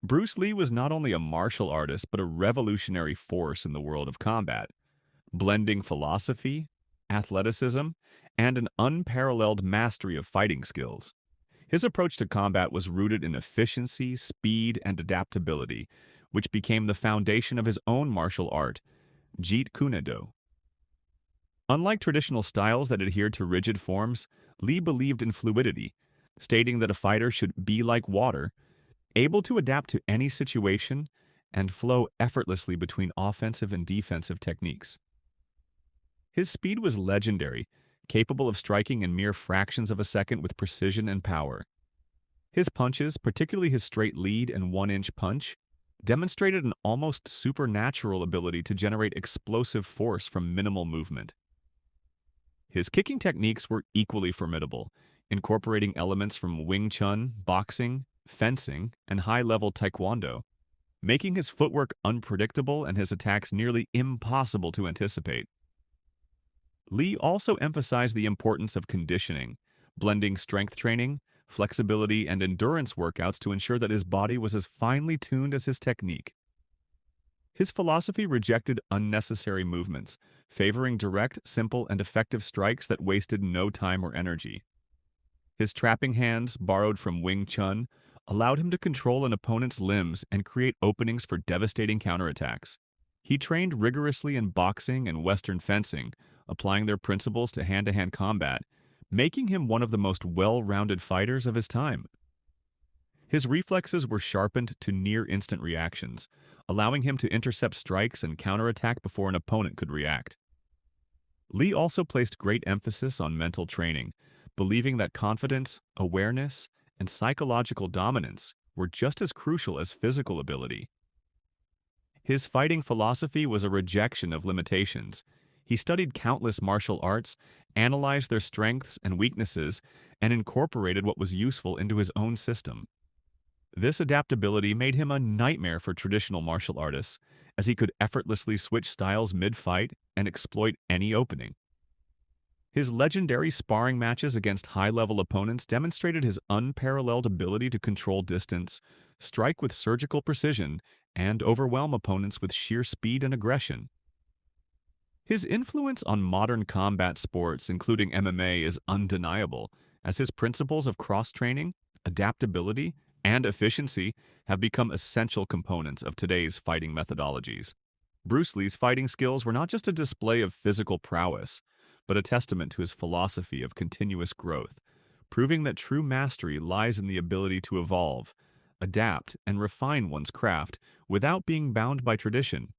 Bruce Lee was not only a martial artist, but a revolutionary force in the world of combat, blending philosophy, athleticism, and an unparalleled mastery of fighting skills. His approach to combat was rooted in efficiency, speed, and adaptability, which became the foundation of his own martial art, Jeet Kune Do. Unlike traditional styles that adhered to rigid forms, Lee believed in fluidity, stating that a fighter should be like water, able to adapt to any situation and flow effortlessly between offensive and defensive techniques. His speed was legendary, capable of striking in mere fractions of a second with precision and power. His punches, particularly his straight lead and one-inch punch, demonstrated an almost supernatural ability to generate explosive force from minimal movement. His kicking techniques were equally formidable, incorporating elements from Wing Chun, boxing, fencing, and high-level taekwondo, making his footwork unpredictable and his attacks nearly impossible to anticipate. Lee also emphasized the importance of conditioning, blending strength training, flexibility, and endurance workouts to ensure that his body was as finely tuned as his technique. His philosophy rejected unnecessary movements, favoring direct, simple, and effective strikes that wasted no time or energy. His trapping hands, borrowed from Wing Chun, allowed him to control an opponent's limbs and create openings for devastating counterattacks. He trained rigorously in boxing and Western fencing, applying their principles to hand-to-hand combat, making him one of the most well-rounded fighters of his time. His reflexes were sharpened to near-instant reactions, allowing him to intercept strikes and counterattack before an opponent could react. Lee also placed great emphasis on mental training, believing that confidence, awareness, and psychological dominance were just as crucial as physical ability. His fighting philosophy was a rejection of limitations. He studied countless martial arts, analyzed their strengths and weaknesses, and incorporated what was useful into his own system. This adaptability made him a nightmare for traditional martial artists, as he could effortlessly switch styles mid-fight and exploit any opening. His legendary sparring matches against high-level opponents demonstrated his unparalleled ability to control distance, strike with surgical precision, and overwhelm opponents with sheer speed and aggression. His influence on modern combat sports, including MMA, is undeniable, as his principles of cross-training, adaptability, and efficiency have become essential components of today's fighting methodologies. Bruce Lee's fighting skills were not just a display of physical prowess, but a testament to his philosophy of continuous growth, proving that true mastery lies in the ability to evolve, adapt, and refine one's craft without being bound by tradition.